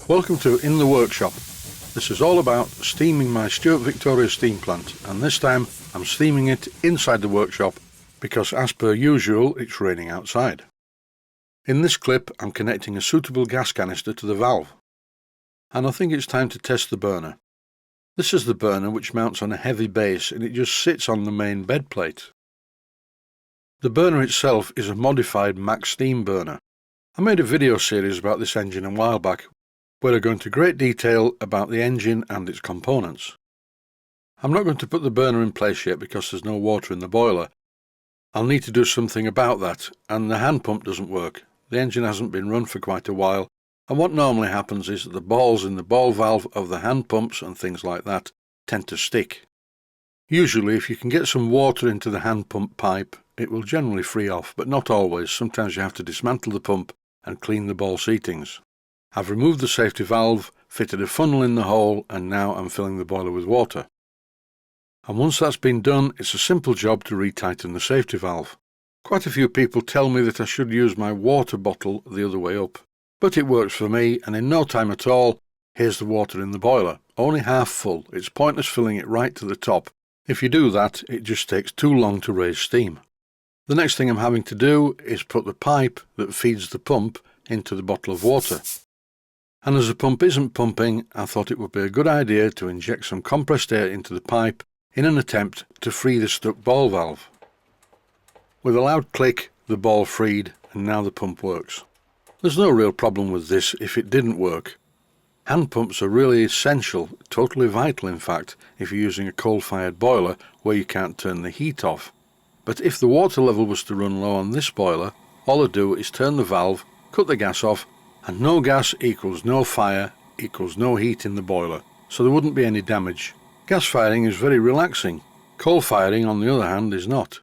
Welcome to In the Workshop. This is all about steaming my Stuart Victoria steam plant, and this time I'm steaming it inside the workshop because, as per usual, it's raining outside. In this clip I'm connecting a suitable gas canister to the valve, and I think it's time to test the burner. This is the burner, which mounts on a heavy base and it just sits on the main bed plate. The burner itself is a modified max steam burner. I made a video series about this engine a while back where I go into great detail about the engine and its components. I'm not going to put the burner in place yet because there's no water in the boiler. I'll need to do something about that, and the hand pump doesn't work. The engine hasn't been run for quite a while, and what normally happens is that the balls in the ball valve of the hand pumps and things like that tend to stick. Usually if you can get some water into the hand pump pipe, it will generally free off, but not always. Sometimes you have to dismantle the pump and clean the ball seatings. I've removed the safety valve, fitted a funnel in the hole, and now I'm filling the boiler with water. And once that's been done, it's a simple job to retighten the safety valve. Quite a few people tell me that I should use my water bottle the other way up, but it works for me, and in no time at all, here's the water in the boiler, only half full. It's pointless filling it right to the top. If you do that, it just takes too long to raise steam. The next thing I'm having to do is put the pipe that feeds the pump into the bottle of water. And as the pump isn't pumping, I thought it would be a good idea to inject some compressed air into the pipe in an attempt to free the stuck ball valve. With a loud click, the ball freed, and now the pump works. There's no real problem with this if it didn't work. Hand pumps are really essential, totally vital in fact, if you're using a coal-fired boiler where you can't turn the heat off. But if the water level was to run low on this boiler, all I do is turn the valve, cut the gas off, and no gas equals no fire equals no heat in the boiler, so there wouldn't be any damage. Gas firing is very relaxing. Coal firing, on the other hand, is not.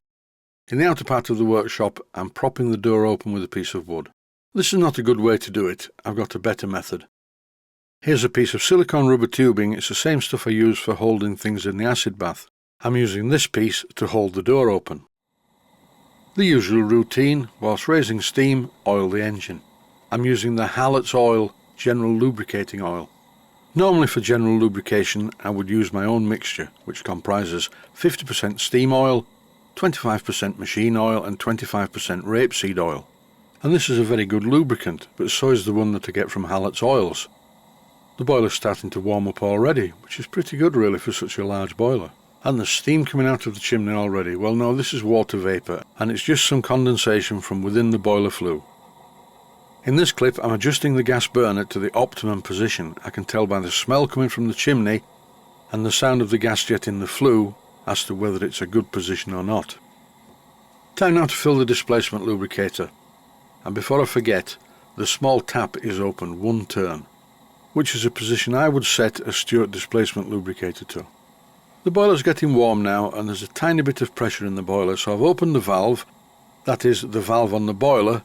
In the outer part of the workshop, I'm propping the door open with a piece of wood. This is not a good way to do it. I've got a better method. Here's a piece of silicone rubber tubing. It's the same stuff I use for holding things in the acid bath. I'm using this piece to hold the door open. The usual routine: whilst raising steam, oil the engine. I'm using the Hallett's oil, general lubricating oil. Normally for general lubrication I would use my own mixture, which comprises 50% steam oil, 25% machine oil and 25% rapeseed oil. And this is a very good lubricant, but so is the one that I get from Hallett's Oils. The boiler's starting to warm up already, which is pretty good really for such a large boiler. And there's steam coming out of the chimney already. Well, no, this is water vapour, and it's just some condensation from within the boiler flue. In this clip I'm adjusting the gas burner to the optimum position. I can tell by the smell coming from the chimney and the sound of the gas jet in the flue as to whether it's a good position or not. Time now to fill the displacement lubricator. And before I forget, the small tap is open one turn, which is a position I would set a Stuart displacement lubricator to. The boiler's getting warm now and there's a tiny bit of pressure in the boiler, so I've opened the valve, that is the valve on the boiler,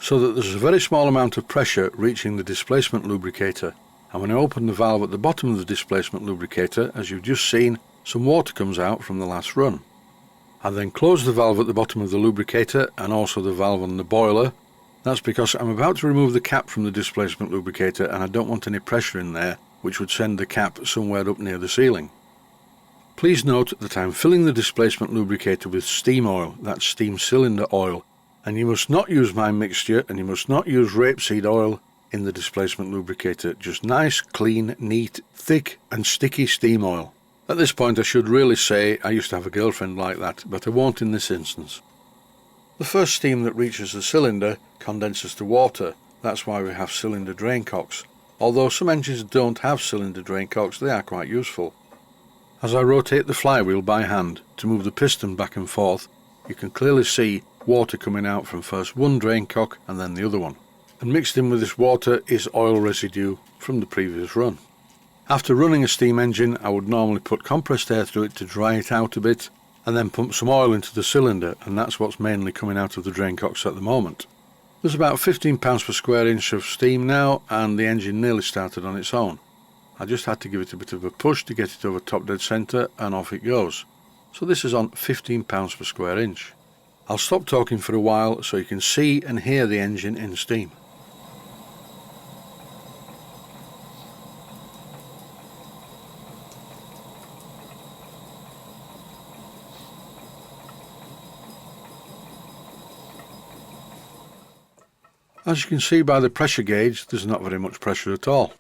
so that there's a very small amount of pressure reaching the displacement lubricator, and when I open the valve at the bottom of the displacement lubricator, as you've just seen, some water comes out from the last run. I then close the valve at the bottom of the lubricator and also the valve on the boiler. That's because I'm about to remove the cap from the displacement lubricator and I don't want any pressure in there, which would send the cap somewhere up near the ceiling. Please note that I'm filling the displacement lubricator with steam oil, that's steam cylinder oil, and you must not use my mixture and you must not use rapeseed oil in the displacement lubricator, just nice, clean, neat, thick and sticky steam oil. At this point I should really say I used to have a girlfriend like that, but I won't in this instance. The first steam that reaches the cylinder condenses to water. That's why we have cylinder drain cocks. Although some engines don't have cylinder drain cocks, they are quite useful. As I rotate the flywheel by hand to move the piston back and forth, you can clearly see water coming out from first one drain cock and then the other one. And mixed in with this water is oil residue from the previous run. After running a steam engine, I would normally put compressed air through it to dry it out a bit, and then pump some oil into the cylinder, and that's what's mainly coming out of the drain cocks at the moment. There's about 15 pounds per square inch of steam now, and the engine nearly started on its own. I just had to give it a bit of a push to get it over top dead centre, and off it goes. So this is on 15 pounds per square inch. I'll stop talking for a while so you can see and hear the engine in steam. As you can see by the pressure gauge, there's not very much pressure at all.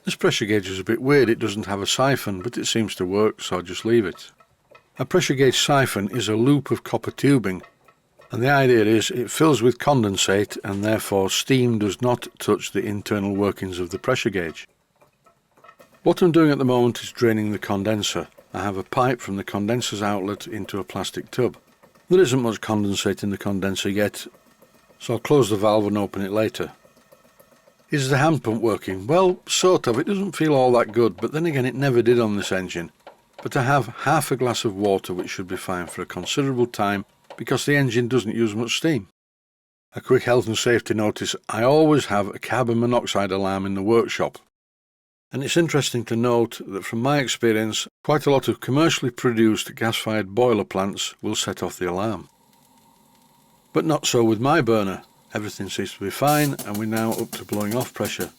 This pressure gauge is a bit weird, it doesn't have a siphon, but it seems to work, so I'll just leave it. A pressure gauge siphon is a loop of copper tubing, and the idea is it fills with condensate and therefore steam does not touch the internal workings of the pressure gauge. What I'm doing at the moment is draining the condenser. I have a pipe from the condenser's outlet into a plastic tub. There isn't much condensate in the condenser yet, so I'll close the valve and open it later. Is the hand pump working? Well, sort of. It doesn't feel all that good, but then again it never did on this engine. But I have half a glass of water, which should be fine for a considerable time because the engine doesn't use much steam. A quick health and safety notice: I always have a carbon monoxide alarm in the workshop. And it's interesting to note that from my experience, quite a lot of commercially produced gas-fired boiler plants will set off the alarm. But not so with my burner. Everything seems to be fine, and we're now up to blowing off pressure.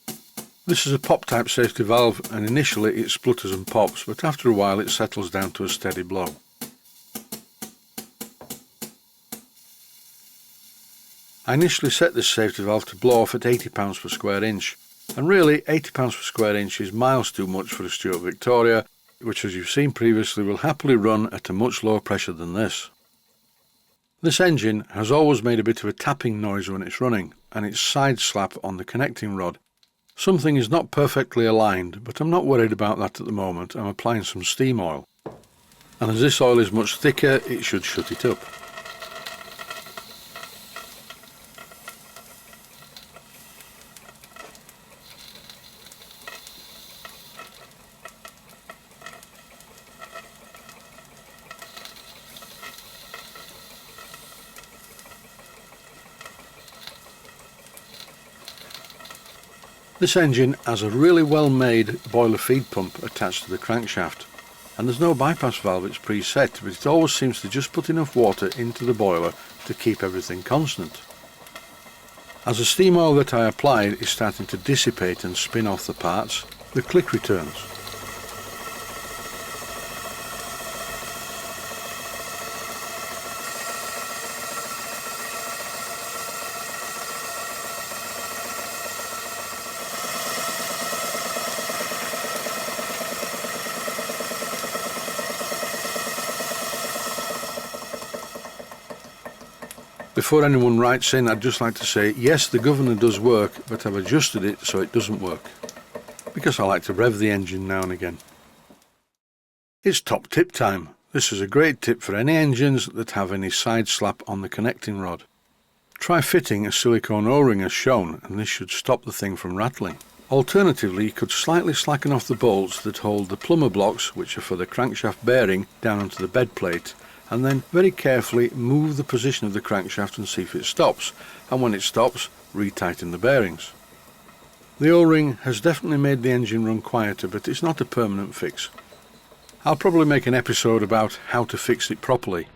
This is a pop-type safety valve, and initially it splutters and pops, but after a while it settles down to a steady blow. I initially set this safety valve to blow off at 80 pounds per square inch, and really 80 pounds per square inch is miles too much for a Stuart Victoria, which, as you've seen previously, will happily run at a much lower pressure than this. This engine has always made a bit of a tapping noise when it's running, and its side slap on the connecting rod. Something is not perfectly aligned, but I'm not worried about that at the moment. I'm applying some steam oil, and as this oil is much thicker, it should shut it up. This engine has a really well made boiler feed pump attached to the crankshaft, and there's no bypass valve, it's preset, but it always seems to just put enough water into the boiler to keep everything constant. As the steam oil that I applied is starting to dissipate and spin off the parts, the click returns. Before anyone writes in, I'd just like to say, yes, the governor does work, but I've adjusted it so it doesn't work, because I like to rev the engine now and again. It's top tip time. This is a great tip for any engines that have any side slap on the connecting rod. Try fitting a silicone O-ring as shown, and this should stop the thing from rattling. Alternatively, you could slightly slacken off the bolts that hold the plumber blocks, which are for the crankshaft bearing, down onto the bed plate, and then very carefully move the position of the crankshaft and see if it stops, and when it stops, retighten the bearings. The O-ring has definitely made the engine run quieter, but it's not a permanent fix. I'll probably make an episode about how to fix it properly,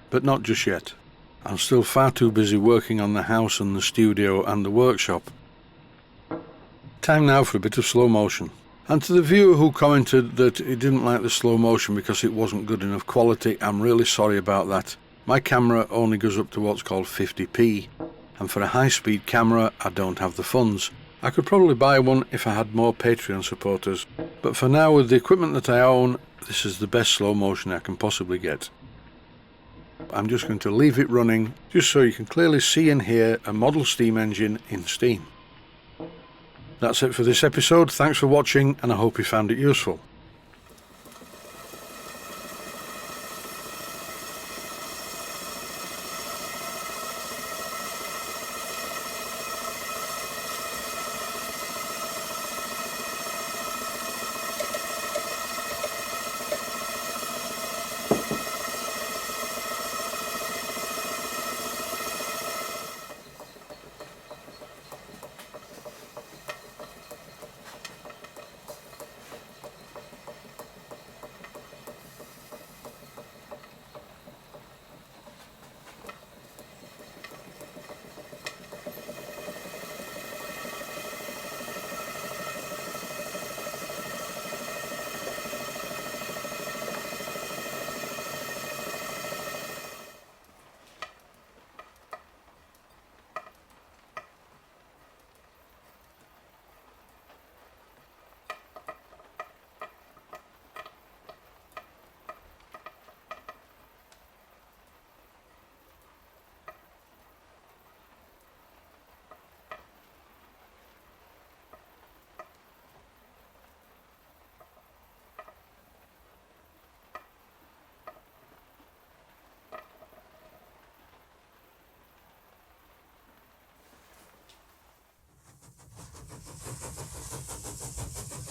but not just yet. I'm still far too busy working on the house and the studio and the workshop. Time now for a bit of slow motion. And to the viewer who commented that he didn't like the slow motion because it wasn't good enough quality, I'm really sorry about that. My camera only goes up to what's called 50p, and for a high-speed camera I don't have the funds. I could probably buy one if I had more Patreon supporters, but for now, with the equipment that I own, this is the best slow motion I can possibly get. I'm just going to leave it running just so you can clearly see and hear a model steam engine in steam. That's it for this episode. Thanks for watching, and I hope you found it useful.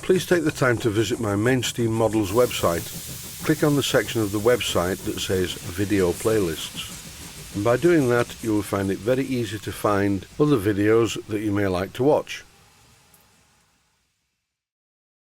please take the time to visit my main Steam Models website. Click on the section of the website that says Video Playlists. And by doing that, you will find it very easy to find other videos that you may like to watch.